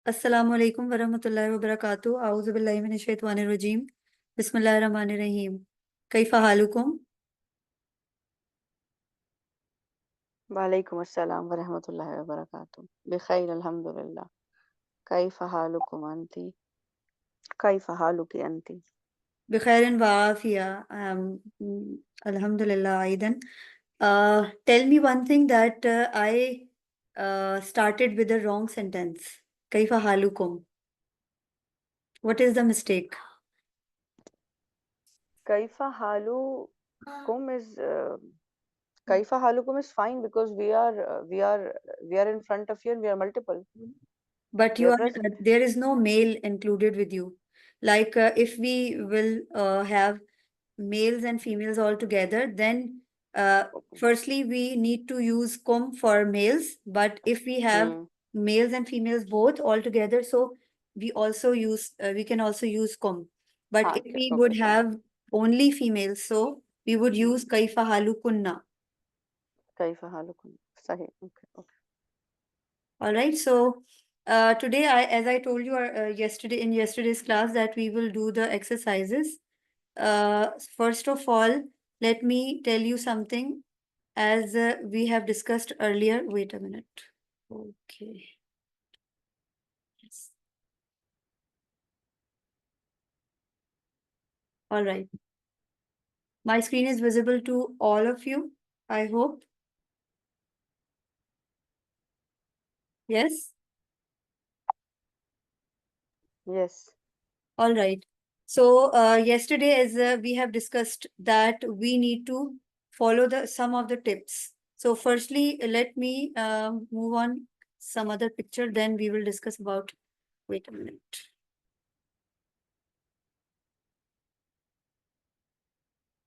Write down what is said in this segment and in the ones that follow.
अस्सलामु अलैकुम वरहमतुल्लाहि वबरकातुहू आऊज़ु बिल्लाहि मिनश शैतानिर रजीम बिस्मिल्लाहिर रहमानिर रहीम कैफ़ा हालुकुम। वालेकुम अस्सलाम वरहमतुल्लाहि वबरकातुह। बिखैर अल्हम्दुलिल्लाह। कैफ़ हालुकुम अंती? कैफ़ हालुकी अंती? बिखैरिन व Aafia. Alhamdulillah aidan. Tell me one thing that I started with the wrong sentence. कैफ़ा हालुकुम. What is the mistake? Kaif हालुकुम is Kaif हालुकुम is fine because we are in front of you and we are multiple. But We you are are present. there is no male included with you. Like if we will have males and females all together, then Okay. firstly we need to use kum for males. But if we have Hmm. males and females both all together, so we can also use kum. But if Okay. we Okay. would Fine. have only females, so we would use kaifa halukunna. Kaif हालुकुम. सही. Okay. Okay. All right. So today, as I told you yesterday in yesterday's class, that we will do the exercises. First of all, let me tell you something. As we have discussed earlier. Wait a minute. Okay. Yes. All right. My screen is visible to all of you, I hope. Yes. Yes. All right. So yesterday, as we have discussed, that we need to follow some of the tips. So firstly, let me move on some other picture. Then we will discuss about. Wait a minute.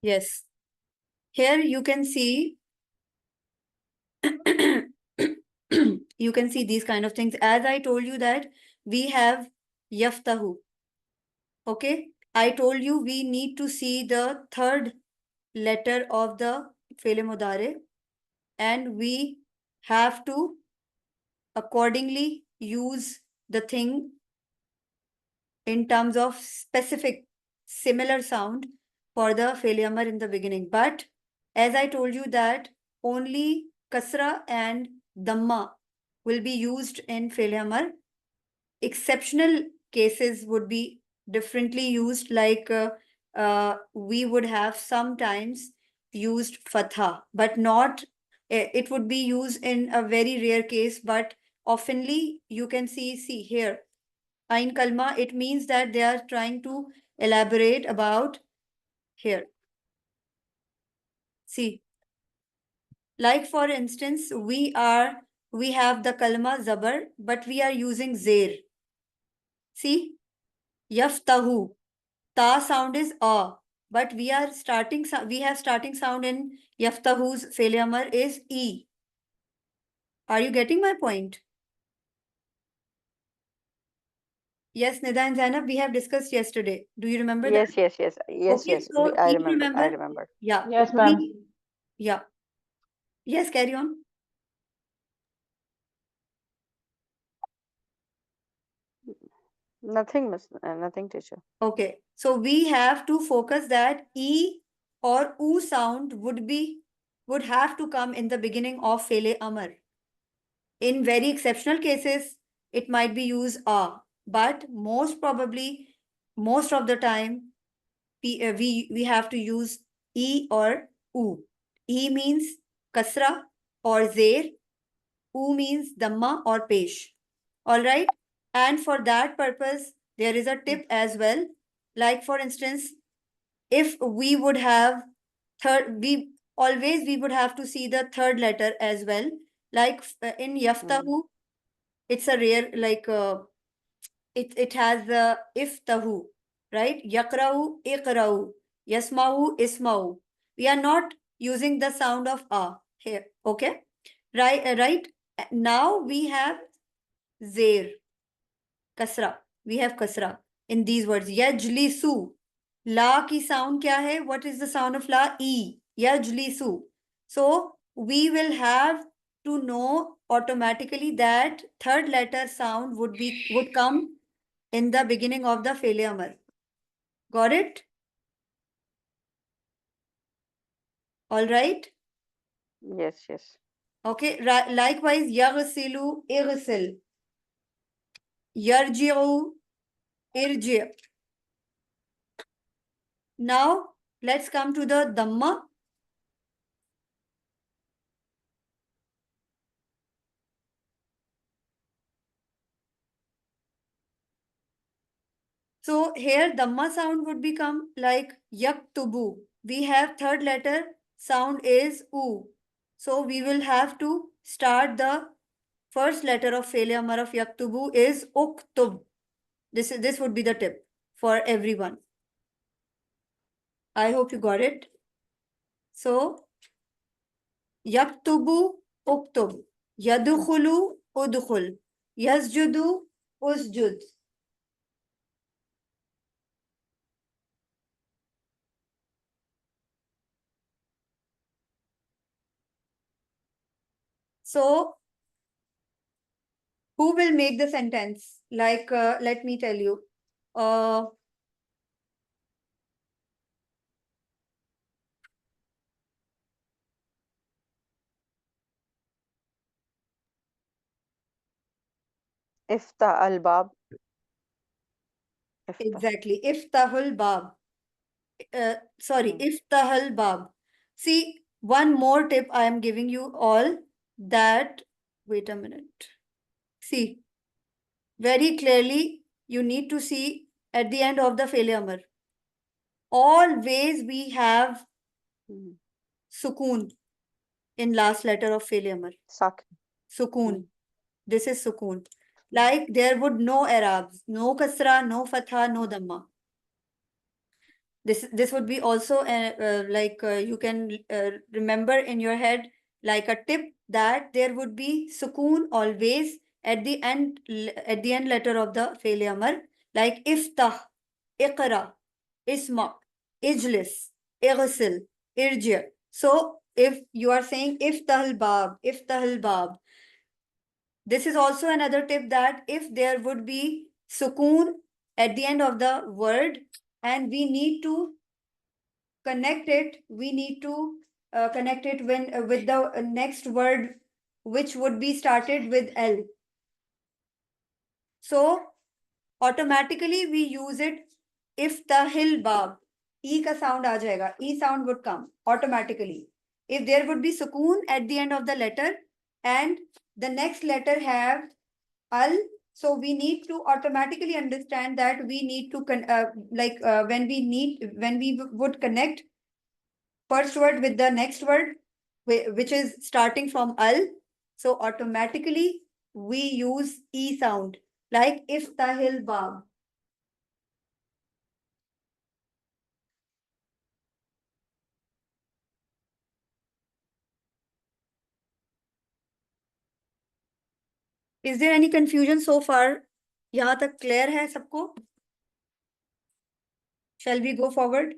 Yes. Here you can see. You can see these kind of things. As I told you that we have yaftahu. Okay. I told you we need to see the third letter of the fi'l mudare, and we have to accordingly use the thing in terms of specific similar sound for the fi'l amr in the beginning. But as I told you that only kasra and dhamma will be used in fi'l amr. Exceptional cases would be differently used, like we would have sometimes used fatha, but not, it would be used in a very rare case, but oftenly you can see here, Ain Kalma, it means that they are trying to elaborate about here. See, like for instance, we have the kalma zabar, but we are using zair. See, yaftahu. Ta sound is a, but we have starting sound in Yaftahu's failure is E. Are you getting my point? Yes, Nida and Zainab, we have discussed yesterday. Do you remember that? Yes. Yes. Yes. Yes. Okay, Yes. so I please remember. I remember. remember. Yeah, Yes, ma'am. we, yeah. Yes, carry on. Nothing, miss. Nothing, teacher. Okay, so we have to focus that E or U sound would have to come in the beginning of Fele Amar. In very exceptional cases, it might be used a, but most probably, most of the time, we have to use e or u. E means kasra or zair. U means dhamma or pesh. All right. And for that purpose, there is a tip as well. Like for instance, if we would have we would have to see the third letter as well. Like in Mm. yaftahu, it's a rare, like it has the iftahu, right? Yakrau, ikrau, yasmau, ismau. We are not using the sound of a here. Okay, right, right. Now we have zair, kasra. We have kasra in these words. Yajlisu. La ki sound kya hai? What is the sound of la? E. Yajlisu. So we will have to know automatically that third letter sound would come in the beginning of the failure amar. Got it? All right. Yes, yes. Okay. Likewise, yaghsilu, ighsil, yarji'u, irji'. Now let's come to the dhamma. So here dhamma sound would become like yaktubu. We have third letter sound is u. So we will have to start the first letter of failure amar of yaktubu is uktub. This would be the tip for everyone. I hope you got it. So yaktubu uktub. Yadkhulu udkhul. Yasjudu usjud. So who will make the sentence? Like, let me tell you. Iftah al-bab. Iftah. Exactly. Iftahul bab. Sorry, Hmm. iftahul bab. See, one more tip I am giving you all that, wait a minute. See, very clearly, you need to see at the end of the failure amar. Always we have Hmm. sukoon in last letter of failure amar. Sak. Sukoon. This is sukoon. Like there would no Arabs, no kasra, no fatha, no dhamma. This would be also like you can remember in your head like a tip that there would be sukoon always at the end letter of the failure amar, like iftah, iqra, isma, ijlis, ighsil, irji'. So if you are saying iftahul bab, this is also another tip that if there would be sukoon at the end of the word and we need to connect it, we need to connect it when with the next word which would be started with L. So automatically we use it if the hill bab. E ka sound aa jayega. E sound would come automatically. If there would be sukoon at the end of the letter and the next letter have al, so we need to automatically understand that we need to when we would connect first word with the next word which is starting from al, so automatically we use e sound like iftahil bab. Is there any confusion so far? यहाँ तक clear है सबको? Shall we go forward?